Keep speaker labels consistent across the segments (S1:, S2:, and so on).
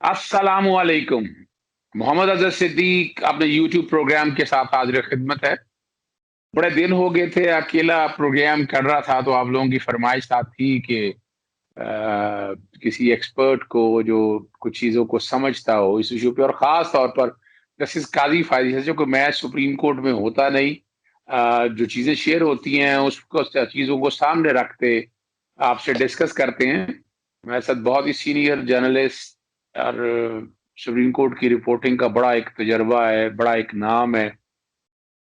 S1: अस्सलामुअलैकुम। मोहम्मद अज़हर सिद्दीक अपने YouTube programme के साथ हाज़िर खिदमत है। बड़े दिन हो गए थे, अकेला प्रोग्राम कर रहा था, तो आप लोगों की फ़रमाइश थी कि किसी एक्सपर्ट को जो कुछ चीज़ों को समझता हो इस इश्यू पे, और ख़ास तौर पर जस्टिस काज़ी फ़ाज़ी से, जो कि मैच सुप्रीम कोर्ट में होता नहीं, जो चीज़ें शेयर होती हैं उसको, चीज़ों को सामने रखते आपसे डिस्कस करते हैं। मेरे साथ बहुत ही सीनियर जर्नलिस्ट और सुप्रीम कोर्ट की रिपोर्टिंग का बड़ा एक तजर्बा है, बड़ा एक नाम है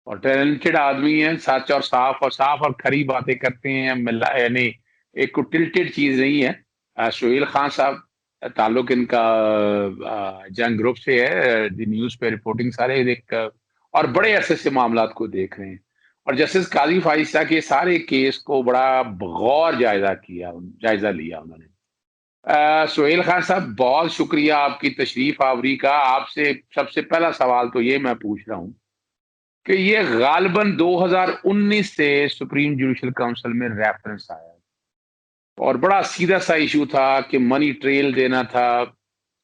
S1: और टैलेंटेड आदमी है, सच और साफ और खरी बातें करते हैं। मिला यानी एक को टिल्टेड चीज़ नहीं है। सोहेल खान साहब, ताल्लुक इनका जंग ग्रुप से है, द न्यूज़ पे रिपोर्टिंग सारे एक और बड़े अरसे से मामलात को देख रहे हैं। और जस्टिस काज़ी फ़ाइज़ के सारे केस को बड़ा बगौर जायज़ा लिया उन्होंने। सोहेल खान साहब, बहुत शुक्रिया आपकी तशरीफ़ आवरी का। आपसे सबसे पहला सवाल तो ये मैं पूछ रहा हूँ कि ये गालिबन 2019 से सुप्रीम जुडिशल काउंसिल में रेफरेंस आया और बड़ा सीधा-सा इश्यू था कि मनी ट्रेल देना था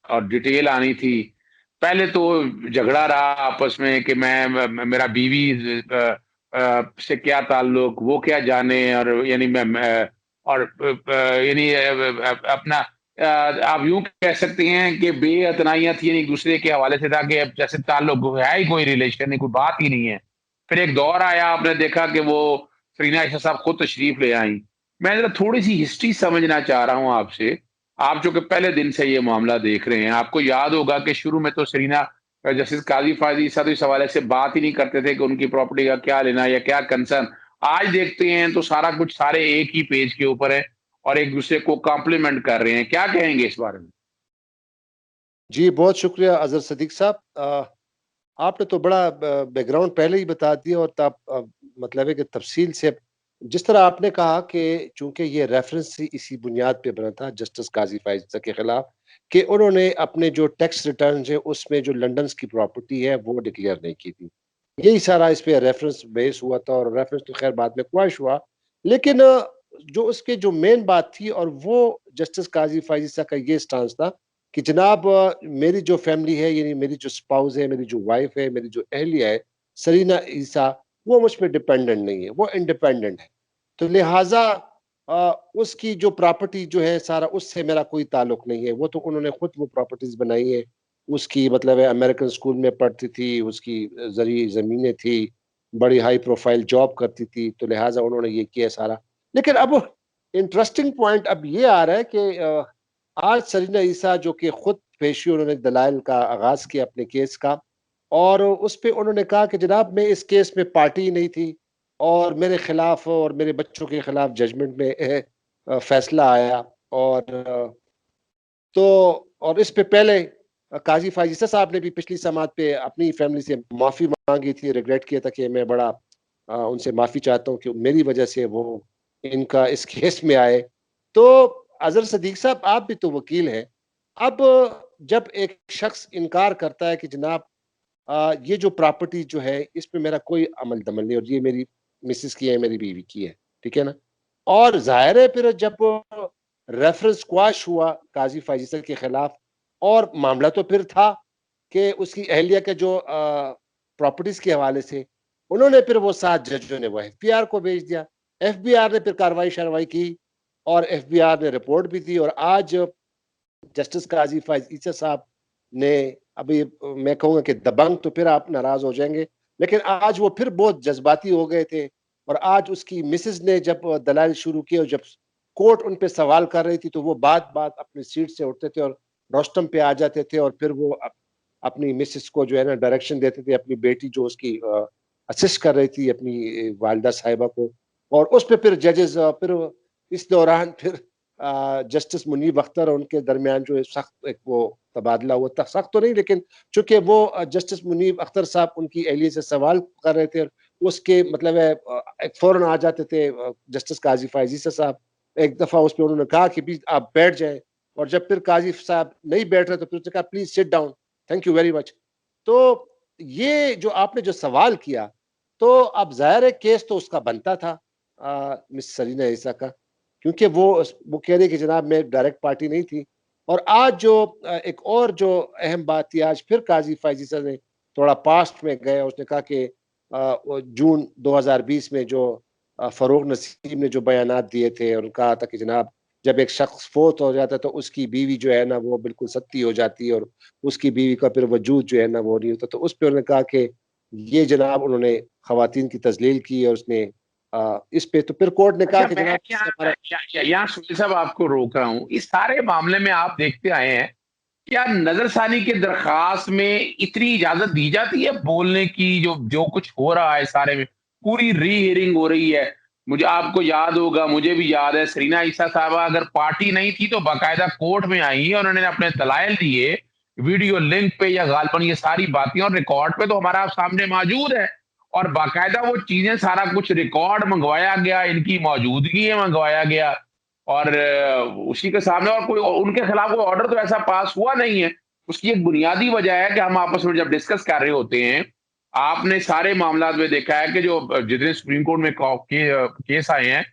S1: और डिटेल आनी थी। पहले तो झगड़ा रहा आपस में कि मेरा बीवी से क्या ताल्लुक, वो क्या जाने, और यानी मैं और यानी अपना आप यूँ कह सकते हैं कि बेइतनाइयाँ थी, यानी एक-दूसरे के हवाले से था कि अब जैसे ताल्लुक है ही कोई रिलेशन नहीं, कोई बात ही नहीं है। फिर एक दौर आया, आपने देखा कि वो सरीना आयशा साहब खुद तशरीफ ले आईं। मैं ज़रा थोड़ी-सी हिस्ट्री समझना चाह रहा हूँ आपसे। आप जो कि पहले दिन से ये मामला देख रहे हैं, आपको याद होगा कि शुरू में तो सरीना जस्टिस काज़ी फ़ाज़ी साहब इस हवाले से बात ही नहीं करते थे कि उनकी प्रॉपर्टी का क्या लेना या क्या कंसर्न। आज देखते हैं तो सारा कुछ सारे एक ही पेज के ऊपर है और एक-दूसरे को कॉम्प्लीमेंट कर रहे हैं। क्या कहेंगे इस बारे में?
S2: जी, बहुत शुक्रिया अज़हर सदीक साहब। आपने तो बड़ा बैकग्राउंड पहले ही बता दिया और मतलब है कि तफ़सील से जिस तरह आपने कहा कि चूँकि ये रेफ़रेंस ही इसी बुनियाद पे बना था जस्टिस काज़ी फ़ाइज़ के खिलाफ कि उन्होंने अपने जो टैक्स रिटर्न्स हैं उसमें जो लंदन्स की प्रॉपर्टी है वो डिक्लेयर नहीं की थी। यही सारा इस पे रेफ़रेंस बेस हुआ था और रेफ़रेंस तो ख़ैर बाद में क्वैश हुआ। लेकिन जो उसकी जो मेन बात थी और वो जस्टिस काज़ी फ़ाइज़ साहब का ये स्टांस था कि जनाब मेरी जो फैमिली है यानी मेरी जो स्पाउस है, मेरी जो वाइफ है, मेरी जो अहलिया है, सरीना ईसा, वो मुझ पे डिपेंडेंट नहीं है, वो इंडिपेंडेंट है। तो लिहाज़ा उसकी जो प्रॉपर्टी जो है सारा उससे मेरा कोई ताल्लुक नहीं है। वो तो उन्होंने खुद वो प्रॉपर्टीज़ बनाई है। उसकी मतलब है अमेरिकन स्कूल में पढ़ती थी, उसकी ज़रिए ज़मीनें थी, बड़ी हाई प्रोफ़ाइल जॉब करती थी, तो लिहाज़ा उन्होंने ये किया सारा। लेकिन अब इंटरेस्टिंग पॉइंट अब ये आ रहा है कि आज सरीना ईसा जो कि खुद पेशी उन्होंने दलाइल का आगाज़ किया अपने केस का और उस पे उन्होंने कहा कि जनाब मैं इस केस में पार्टी ही नहीं थी और मेरे खिलाफ और मेरे बच्चों के खिलाफ जजमेंट में फैसला आया और तो और इस पे पहले काजी फाजिसा साहब ने भी पिछली समात पे अपनी फैमिली से माफ़ी मांगी थी, रिग्रेट किया था कि मैं बड़ा उनसे माफ़ी चाहता हूँ कि मेरी वजह से वो इनका इस केस में आए। तो अज़हर सदीक साहब आप भी तो वकील हैं। अब जब एक शख्स इनकार करता है कि जनाब ये जो प्रॉपर्टी जो है इस पे मेरा कोई अमल-दमल नहीं और ये मेरी मिसेज़ की है, मेरी बीवी की है, ठीक है ना? और ज़ाहिर है फिर जब रेफरेंस क्वाश हुआ काज़ी फ़ाइज़ के खिलाफ और मामला तो फिर था कि उसकी अहलिया के जो प्रॉपर्टीज़ के हवाले से, उन्होंने फिर वो 7 जजों ने वो एफबीआर को भेज दिया। एफबीआर ने फिर कार्रवाई-शारवाई की और एफबीआर ने रिपोर्ट भी दी और आज जस्टिस काज़ी फ़ाइज़ ईसा साहब ने अभी मैं कहूँगा कि दबंग तो फिर आप नाराज़ हो जाएँगे, लेकिन आज वो फिर बहुत जज़्बाती हो गए थे और आज उसकी मिसेज़ ने जब दलाइल शुरू किए और जब कोर्ट उन पे सवाल कर रही थी, तो वो बात-बात अपनी सीट से उठते थे और रोस्टम पे आ जाते थे और फिर वो अपनी मिसेज़ को जो है ना डायरेक्शन देते थे, अपनी बेटी जो उसकी असिस्ट कर रही थी अपनी वालिदा साहिबा को और उस पे फिर जजेस फिर इस दौरान फिर जस्टिस मुनीब अख्तर और उनके दरमियान जो है सख्त एक वो तबादला हुआ था, सख्त तो नहीं लेकिन चूँकि वो जस्टिस मुनीब अख्तर साहब उनकी अहलिया से सवाल कर रहे थे और उसके मतलब है एक फ़ौरन आ जाते थे जस्टिस काज़ी फ़ाइज़ ईसा साहब। एक दफ़ा उस पे उन्होंने कहा कि प्लीज़ आप बैठ जाएँ और जब फिर काज़ी साहब नहीं बैठ रहे तो फिर उसने कहा please sit down, thank you very much. तो ये जो आपने जो सवाल किया, तो अब ज़ाहिर है केस तो उसका बनता था मिस सरीना ईसा का। क्योंकि वो कह रही कि जनाब मैं डायरेक्ट पार्टी नहीं थी और आज जो एक और जो अहम बात थी, आज फिर काजी फैजी साहब ने थोड़ा पास्ट में गए, उसने कहा कि जून 2020 में जो फरूक नसीम ने जो बयानात दिए थे और कहा था कि जनाब जब एक शख्स फोत हो जाता है तो उसकी बीवी जो है ना वो बिल्कुल सत्ती हो जाती है और उसकी बीवी का फिर वजूद जो है ना वो नहीं होता, तो उस पर उन्होंने कहा कि ये जनाब उन्होंने खवातीन की तजलील की और उसने इस पे तो फिर कोर्ट ने कहा
S1: अच्छा,
S2: कि
S1: मैं
S2: जनाब हमारा
S1: यहाँ सुनील साहब आपको रोक रहा हूँ। इस सारे मामले में आप देखते आए हैं, क्या नजरसानी की दरखास्त में इतनी इजाजत दी जाती है बोलने की? जो जो कुछ हो रहा है सारे में, पूरी री हियरिंग हो रही है। मुझे, आपको याद होगा, मुझे भी याद है, सरीना ईसा साहबा अगर पार्टी नहीं थी तो बाकायदा कोर्ट में आई और उन्होंने अपने दलाइल दिए, वीडियो लिंक पे या गालपन, ये सारी बातें और रिकॉर्ड पे तो हमारा सामने मौजूद है। और बाकायदा वो चीजें, सारा कुछ रिकॉर्ड मंगवाया गया, इनकी मौजूदगी में मंगवाया गया। और उसी के सामने, और कोई उनके खिलाफ कोई ऑर्डर तो ऐसा पास हुआ नहीं है। उसकी एक बुनियादी वजह है कि हम आपस में जब डिस्कस कर रहे होते हैं, आपने सारे मामला में देखा है कि जो जितने सुप्रीम कोर्ट में केस आए हैं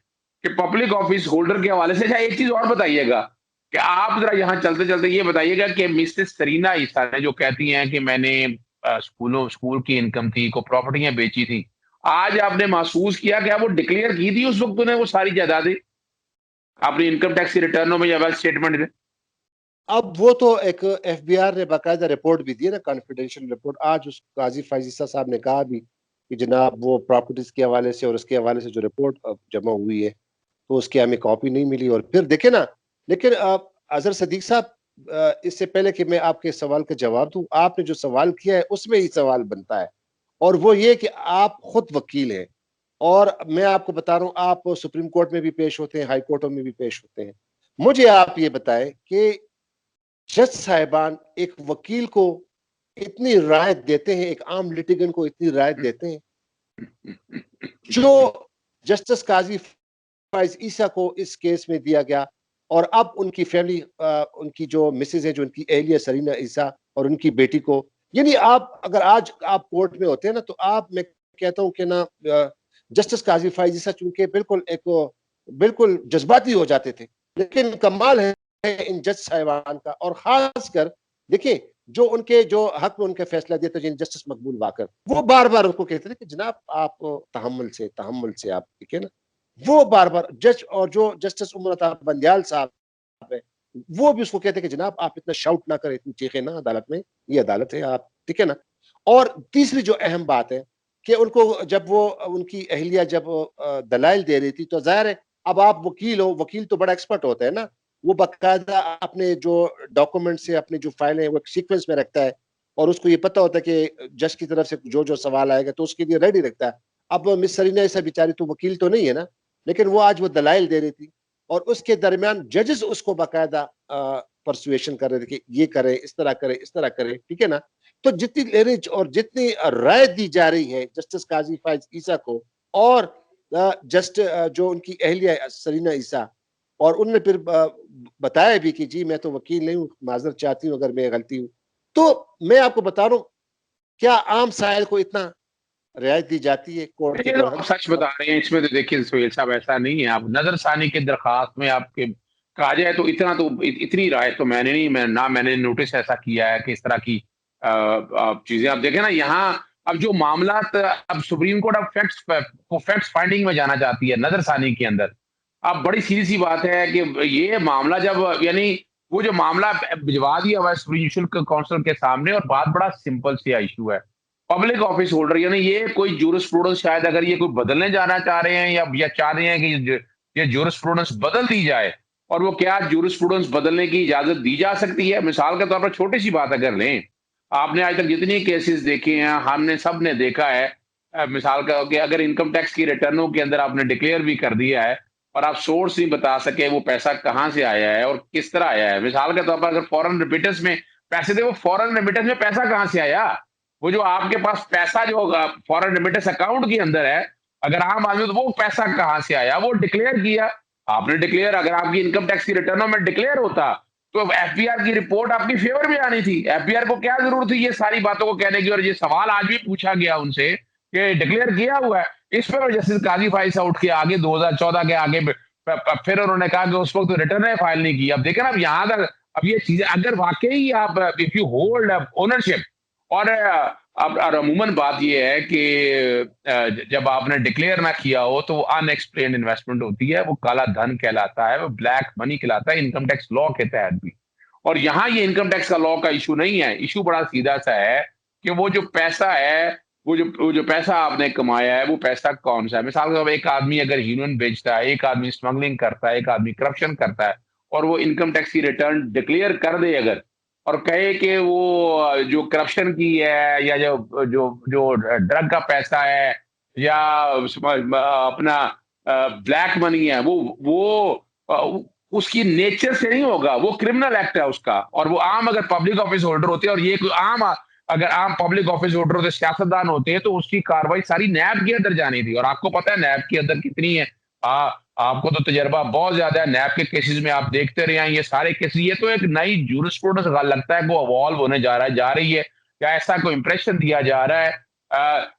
S1: कि पब्लिक ऑफिस होल्डर के हवाले से। अच्छा, एक चीज और बताइएगा कि आप जरा यहाँ चलते चलते ये बताइएगा कि मिसेस सरीना ईसा ने जो कहती हैं कि मैंने स्कूल की इनकम थी, को प्रॉपर्टियां बेची थी, आज आपने महसूस किया कि वो डिक्लेयर की थी उस वक्त उन्हें वो सारी जायदादें अपनी इनकम टैक्स की रिटर्नों में या वेल्थ स्टेटमेंट में?
S2: अब वो तो एक एफबीआर ने बाकायदा रिपोर्ट भी दी है ना, कॉन्फिडेंशियल रिपोर्ट। आज उस काजी फाइजीसा साहब ने कहा भी कि जनाब वो प्रॉपर्टीज के हवाले से और उसके हवाले से जो रिपोर्ट जमा हुई है तो उसकी हमें कॉपी नहीं मिली। और फिर देखे ना, लेकिन अजहर सदीक साहब, इससे पहले कि मैं आपके सवाल का जवाब दूं, आपने जो सवाल किया है उसमें ही सवाल बनता है, और वो ये कि आप खुद वकील हैं और मैं आपको बता रहा हूं आप सुप्रीम कोर्ट में भी पेश होते हैं, हाई कोर्टों में भी पेश होते हैं। मुझे आप ये बताएं कि जज साहिबान एक वकील को इतनी राहत देते हैं, एक आम लिटिगेंट को इतनी राहत देते हैं? जो जस्टिस काजी फैज ईसा को इस केस में दिया गया, और अब उनकी फैमिली, उनकी जो मिसेज है, जो उनकी एहलिया सरीना ईसा और उनकी बेटी को, यानी आप अगर आज आप कोर्ट में होते हैं ना तो आप, मैं कहता हूं कि ना, जस्टिस काजी फैज ईसा चूंकि बिल्कुल एक बिल्कुल जज्बाती हो जाते थे, लेकिन कमाल है इन जज साहिबान का। और खासकर देखिए, जो उनके जो हक में उनके फैसला दिए थे जिन जस्टिस मकबूल वाकर, वो बार बार उनको कहते थे कि जनाब आप तहम्मुल से आप, ठीक है ना। वो बार बार जज, और जो जस्टिस उमर बंदयाल साहब है, वो भी उसको कहते हैं कि जनाब आप इतना शाउट ना करें, इतनी चीखें ना अदालत में, ये अदालत है आप, ठीक है ना। और तीसरी जो अहम बात है कि उनको जब वो उनकी अहलिया जब दलाइल दे रही थी तो जाहिर है, अब आप वकील हो, वकील तो बड़ा एक्सपर्ट होता है ना, वो बाकायदा अपने जो डॉक्यूमेंट से अपनी जो फाइलें वो एक सीक्वेंस में रखता है और उसको ये पता होता है कि जज की तरफ से जो जो सवाल आएगा तो उसके लिए रेडी रखता है। अब मिस सरीना ऐसा बेचारी तो वकील तो नहीं है ना, लेकिन वो आज वो दलाइल दे रही थी और उसके दरमियान जजेस उसको बाकायदा परसुएशन कर रहे थे कि ये करे, इस तरह करे, इस तरह करे, ठीक है ना। तो जितनी लेरेज और जितनी राय दी जा रही है जस्टिस काजी फाइज ईसा को, और जो उनकी अहलिया सरीना ईसा, और उन्होंने फिर बताया भी कि जी मैं तो वकील नहीं हूँ, माजरत चाहती हूँ अगर मैं गलती हूँ। तो मैं आपको बता रहा हूँ, क्या आम साइल को इतना रियायत दी जाती है कोर्ट के
S1: ये तो
S2: दौरान?
S1: आप सच बता रहे हैं, इसमें तो देखिए सुहेल साहब, ऐसा नहीं है। आप नजरसानी की दरखास्त में आपके कहा जाए तो इतना तो इतनी राय तो मैंने नहीं, मैंने नोटिस ऐसा किया है कि इस तरह की चीजें आप देखें ना यहाँ। अब जो मामला, अब सुप्रीम कोर्ट अब फैक्ट्स फाइंडिंग में जाना चाहती है नजरसानी के अंदर। अब बड़ी सीधी सी बात है कि ये मामला जब, यानी वो जो मामला भिजवा दिया हुआ है सुप्रीम जुडिशल काउंसिल के सामने, और बात बड़ा सिंपल सी इशू है। पब्लिक ऑफिस होल्डर, यानी ये कोई जूरिस्प्रूडेंस, शायद अगर ये कोई बदलने जाना चाह रहे हैं या चाह रहे हैं कि ये जूरिस्प्रूडेंस बदल दी जाए, और वो क्या जूरिस्प्रूडेंस बदलने की इजाजत दी जा सकती है? मिसाल के तौर पर छोटी सी बात अगर लें, आपने आज तक जितनी केसेस देखे हैं, हमने सब ने देखा है, मिसाल का कि अगर इनकम टैक्स की रिटर्नों के अंदर आपने डिक्लेयर भी कर दिया है और आप सोर्स नहीं बता सके वो पैसा कहाँ से आया है और किस तरह आया है। मिसाल के तौर पर अगर फॉरेन रेमिटेंस में पैसे थे, वो फॉरेन रेमिटेंस में पैसा कहाँ से आया? वो जो आपके पास पैसा जो फॉरेन रेमिटेंस अकाउंट के अंदर है, अगर आम आदमी, तो वो पैसा कहाँ से आया? वो डिक्लेयर किया आपने। डिक्लेयर अगर आपकी इनकम टैक्स की रिटर्नों में डिक्लेयर होता तो एफबीआर की रिपोर्ट आपकी फेवर में आनी थी। एफबीआर को क्या जरूरत थी ये सारी बातों को कहने की? और ये सवाल आज भी पूछा गया उनसे कि डिक्लेयर किया हुआ है। इस पर जस्टिस काजी फाइसा उठ के आगे 2014 के आगे फिर उन्होंने कहा कि उस वक्त तो रिटर्न फाइल नहीं की। अब देखें ना, अब यहाँ तक अब ये चीजें अगर वाकई आप इफ यू होल्ड ओनरशिप और अब अमूमन बात ये है कि जब आपने डिक्लेयर ना किया हो तो वो अनएक्सप्लेन्ड इन्वेस्टमेंट होती है, वो काला धन कहलाता है, वो ब्लैक मनी कहलाता है इनकम टैक्स लॉ के तहत भी। और यहाँ ये इनकम टैक्स का लॉ का इशू नहीं है, इशू बड़ा सीधा सा है कि वो जो पैसा है, वो जो पैसा आपने कमाया है, वो पैसा कौन सा है। मिसाल के तौर पर एक आदमी अगर हीरोइन बेचता है, एक आदमी स्मगलिंग करता है, एक आदमी करप्शन करता है और वो इनकम टैक्स की रिटर्न डिक्लेयर कर दे अगर, और कहे कि वो जो करप्शन की है या जो जो जो ड्रग का पैसा है या अपना ब्लैक मनी है, उसकी नेचर से नहीं होगा, वो क्रिमिनल एक्ट है उसका। और वो आम अगर पब्लिक ऑफिस होल्डर होते हैं और ये कोई अगर आम पब्लिक ऑफिस होल्डर होते, सियासतदान होते हैं, तो उसकी कार्रवाई सारी नैब के अंदर जानी थी। और आपको पता है नैब के अंदर कितनी है, आपको तो तजर्बा बहुत ज्यादा है नैब के केसेस में, आप देखते रहे हैं ये सारे केसेस। ये तो एक नई जूरिस्प्रूडेंस लगता है वो इवॉल्व होने जा रही है, या ऐसा कोई इंप्रेशन दिया जा रहा है।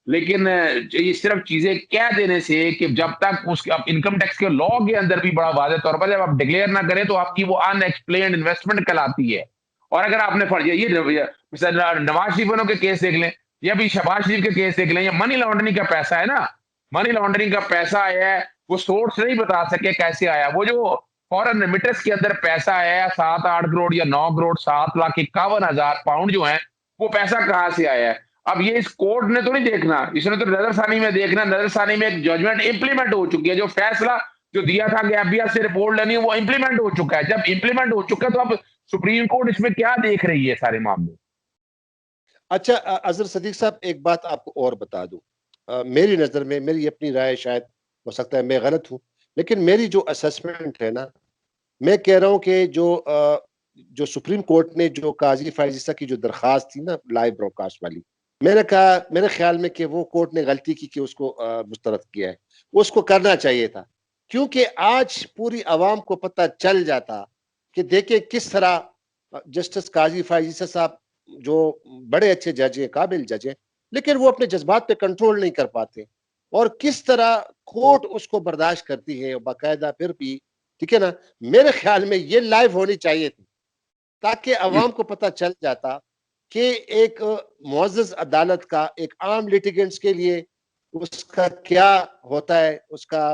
S1: लेकिन ये सिर्फ चीजें कह देने से कि जब तक उसके अब इनकम टैक्स के लॉ के अंदर भी बड़ा वाज़ेह तौर पर जब आप डिक्लेयर ना करें तो आपकी वो अनएक्सप्लेन्ड इन्वेस्टमेंट कहलाती है। और अगर आपने फर्ज ये नवाज शरीफ के केस देख लें या भी शहबाज शरीफ के केस देख लें, या मनी लॉन्ड्रिंग का पैसा है ना, मनी लॉन्ड्रिंग का पैसा आया है, वो सोर्स नहीं बता सके कैसे आया। वो जो फॉरेन रेमिटेंस के अंदर पैसा आया 7-8 करोड़ या 9 करोड़ 7,51,000 पाउंड जो है, वो पैसा कहाँ से आया है। अब ये इस कोर्ट ने तो नहीं देखना, इसने तो नजरसानी में देखना। नजरसानी में एक जजमेंट इंप्लीमेंट हो चुकी है, जो फैसला जो दिया था कि एफबीआई से रिपोर्ट लेनी है वो इंप्लीमेंट हो चुका है। जब इंप्लीमेंट हो चुका है तो अब सुप्रीम कोर्ट इसमें क्या देख रही है सारे मामले।
S2: अच्छा अजहर सदीक साहब, एक बात आपको और बता दूं, मेरी नज़र में, मेरी अपनी राय, शायद हो सकता है मैं गलत हूं, लेकिन मेरी जो असेसमेंट है ना, मैं कह रहा हूं कि जो सुप्रीम कोर्ट ने जो काजी फायजिसा की जो दरखास्त थी ना लाइव ब्रॉडकास्ट वाली, मैंने कहा मेरे ख्याल में कि वो कोर्ट ने गलती की कि उसको मुस्तरद किया है। उसको करना चाहिए था, क्योंकि आज पूरी आवाम को पता चल जाता कि देखिए किस तरह जस्टिस काजी फायजिसा साहब जो बड़े अच्छे जज हैं, काबिल जज हैं, लेकिन वो अपने जज्बात पे कंट्रोल नहीं कर पाते, और किस तरह कोर्ट उसको बर्दाश्त करती है बाकायदा फिर भी। ठीक है ना, मेरे ख्याल में ये लाइव होनी चाहिए थी, ताकि अवाम को पता चल जाता कि एक मुअज़्ज़ज़ अदालत का एक आम लिटिगेंट्स के लिए उसका क्या होता है, उसका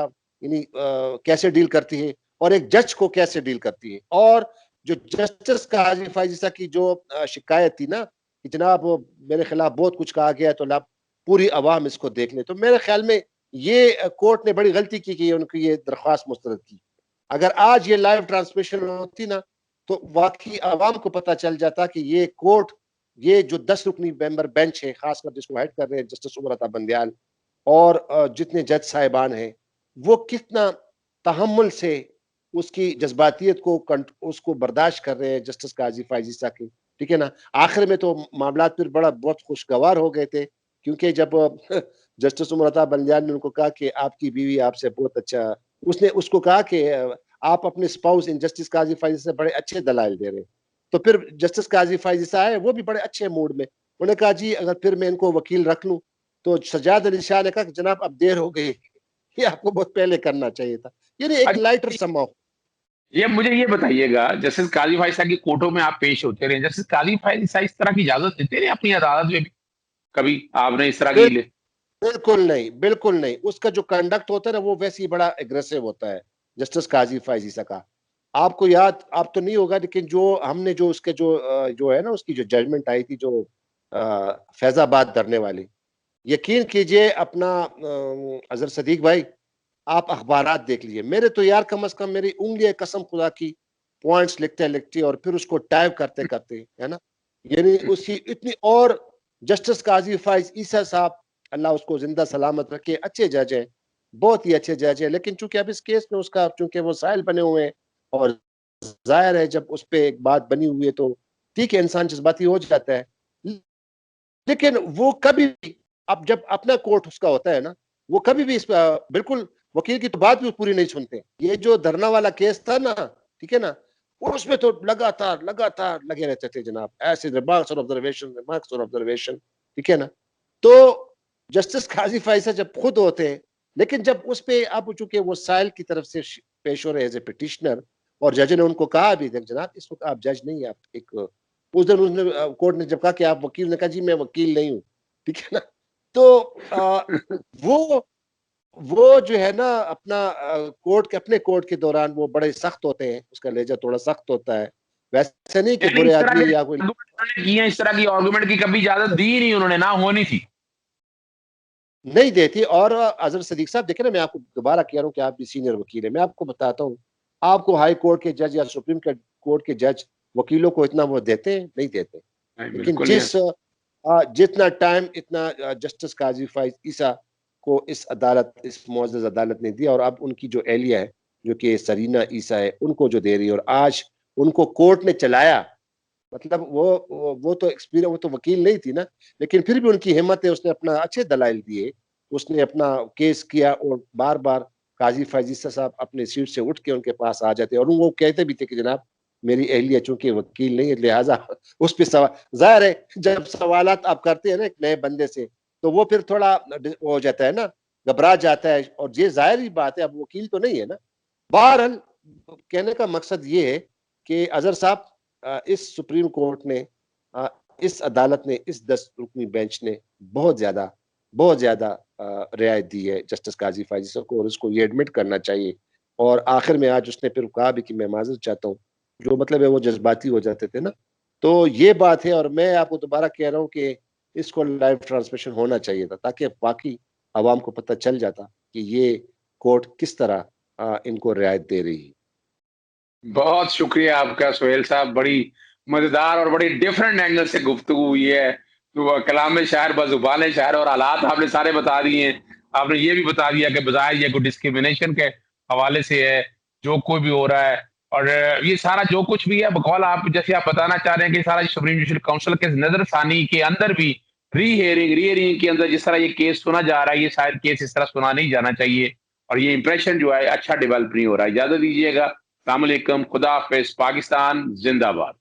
S2: यानी कैसे डील करती है, और एक जज को कैसे डील करती है। और जो जस्टिस काजी फायजिसा की जो शिकायत थी ना कि जनाब मेरे खिलाफ बहुत कुछ कहा गया, तो लब पूरी अवाम इसको देख ले, तो मेरे ख्याल में ये कोर्ट ने बड़ी गलती की कि उनकी ये दरख्वास्त मुस्तरद की। अगर आज ये लाइव ट्रांसमिशन होती ना, तो वाकई आवाम को पता चल जाता कि ये कोर्ट, ये जो 10 रुकनी मेंबर बेंच है, खासकर जिसको हेड कर रहे हैं जस्टिस उमर अता बंदयाल, और जितने जज साहिबान हैं, वो कितना तहम्मुल से उसकी जज्बातियत को उसको बर्दाश्त कर रहे हैं जस्टिस काजी फायजिसा के। ठीक है ना, आखिर में तो मामला फिर बहुत खुशगवार हो गए थे, क्योंकि जब जस्टिस उमर अता बंदयाल ने उनको कहा कि आपकी बीवी आपसे बहुत अच्छा, उसने उसको कहा कि आप अपने स्पाउस इन जस्टिस काजी फायजिसा से बड़े अच्छे दलाइल दे रहे हैं। तो फिर जस्टिस काजी फायजिसा आए, वो भी बड़े अच्छे मूड में, उन्होंने कहा जी अगर फिर मैं इनको वकील रख लूं, तो सज्जाद अली शाह ने कहा कि जनाब अब देर हो गई, ये आपको बहुत पहले करना चाहिए था। यानी एक लाइटर समाओ।
S1: ये मुझे ये बताइएगा, जस्टिस काजी फायजिसा की कोर्टों में आप पेश होते रहे, जस्टिस काजी फायजिसा इस तरह की इजाजत देते रहे अपनी अदालत में भी? कभी आपने इस तरह की
S2: बिल्कुल नहीं, बिल्कुल नहीं। उसका जो कंडक्ट होता है ना, वो वैसे ही बड़ा एग्रेसिव होता है जस्टिस काजी फायजिसा का। आपको याद आप तो नहीं होगा, लेकिन जो हमने जो उसके जो है ना, उसकी जो जजमेंट आई थी जो फैजाबाद धरने वाली, यकीन कीजिए अपना अजहर सदीक भाई, आप अखबारात देख लीजिए, मेरे तो यार कम से कम मेरी उंगलियां कसम खुदा की पॉइंट्स लिखते लिखते और फिर उसको टाइप करते करते, है ना, यानी उसकी इतनी। और जस्टिस काजी फाइज ईसा साहब, अल्लाह उसको जिंदा सलामत रखे, अच्छे जज हैं, बहुत ही अच्छे जज हैं, लेकिन चूंकि अब इस केस में उसका, चूंकि वो साइल बने हुए हैं, और जाहिर है जब उस पर एक बात बनी हुई है तो ठीक है, इंसान जज्बाती हो जाता है। लेकिन वो कभी भी, अब जब अपना कोर्ट उसका होता है ना, वो कभी भी बिल्कुल वकील की तो बात भी पूरी नहीं सुनते। ये जो धरना वाला केस था ना, ठीक है ना, उसमें तो लगातार लगातार लगे रहते थे जनाब, ऐसे रिमार्क्स और ऑब्जर्वेशन, रिमार्क्स और ऑब्जर्वेशन। ठीक है ना, तो जस्टिस काजी फाइसा जब खुद होते हैं, लेकिन जब उस पे आप चूंकि वो साइल की तरफ से पेश हो रहे एज ए पिटिशनर, और जज ने उनको कहा भी था, जनाब इस वक्त आप जज नहीं, आप एक, उस दिन उसने कोर्ट ने जब कहा कि आप वकील, ने कहा जी मैं वकील नहीं हूँ, ठीक है ना। तो वो वो जो है ना अपना कोर्ट के, अपने कोर्ट के दौरान वो बड़े सख्त होते हैं, उसका लहजा थोड़ा सख्त होता है, वैसे नहीं कि
S1: यानी
S2: बुरे
S1: इस तरह
S2: आदमी
S1: के
S2: या कोई।
S1: आर्गुमेंट उन्होंने किए हैं, इस तरह की आर्गुमेंट की कभी इजाजत दी नहीं उन्होंने, ना होनी थी।
S2: नहीं देती। और अजहर सदीक साहब देखे ना, मैं आपको दोबारा कह रहा हूँ कि आप भी सीनियर वकील है, मैं आपको बताता हूँ, आपको हाई कोर्ट के जज या सुप्रीम कोर्ट के जज वकीलों को इतना वो देते हैं, नहीं देते।
S1: नहीं,
S2: लेकिन
S1: बिल्कुल यार।
S2: जितना टाइम इतना जस्टिस काजी फाइज ईसा को इस अदालत, इस मुअज़्ज़ज़ अदालत ने दिया, और अब उनकी जो एहलिया है जो कि सरीना ईसा है, उनको जो दे रही है, और आज उनको कोर्ट ने चलाया, मतलब वो तो एक्सपीरियंस, वो तो वकील नहीं थी ना, लेकिन फिर भी उनकी हिम्मत है, उसने अपना अच्छे दलाइल दिए, उसने अपना केस किया, और बार बार काजी फैजीसा साहब अपने सीट से उठ के उनके पास आ जाते, और वो कहते भी थे कि जनाब मेरी एहलिया चूंकि वकील नहीं है, लिहाजा उस पर सवाल, जाहिर है जब सवालात आप करते हैं ना एक नए बंदे से, तो वो फिर थोड़ा वो हो जाता है ना, घबरा जाता है, और ये जाहिर ही बात है, अब वकील तो नहीं है ना। बहरहाल कहने का मकसद ये है कि अजहर साहब, इस सुप्रीम कोर्ट ने, अ, इस अदालत ने, इस 10 रुकनी बेंच ने बहुत ज्यादा रियायत दी है जस्टिस काजी फाइजी साहब को, और उसको ये एडमिट करना चाहिए। और आखिर में आज उसने फिर कहा भी कि मैं माजरत चाहता हूँ, जो मतलब है वो जज्बाती हो जाते थे ना। तो ये बात है, और मैं आपको दोबारा कह रहा हूँ कि इसको लाइव ट्रांसमिशन होना चाहिए था, ताकि बाकी आवाम को पता चल जाता कि ये कोर्ट किस तरह इनको रियायत दे रही है।
S1: बहुत शुक्रिया आपका सोहेल साहब, बड़ी मजेदार और बड़ी डिफरेंट एंगल से गुफ्तगू हुई है। तो कलाम शायर बजुबान शायर, और हालात आपने सारे बता दिए हैं। आपने ये भी बता दिया कि बजाय ये कोई डिस्क्रिमिनेशन के हवाले से है जो कोई भी हो रहा है, और ये सारा जो कुछ भी है बकौल आप जैसे आप बताना चाह रहे हैं कि सारा सुप्रीम जुडिशल काउंसिल के नजरसानी के अंदर भी री हियरिंग के अंदर जिस तरह ये केस सुना जा रहा है, ये शायद केस इस तरह सुना नहीं जाना चाहिए, और ये इंप्रेशन जो है अच्छा डेवलप नहीं हो रहा है। इजाजत दीजिएगा। अस्सलाम वालेकुम, खुदा हाफिज, पाकिस्तान जिंदाबाद।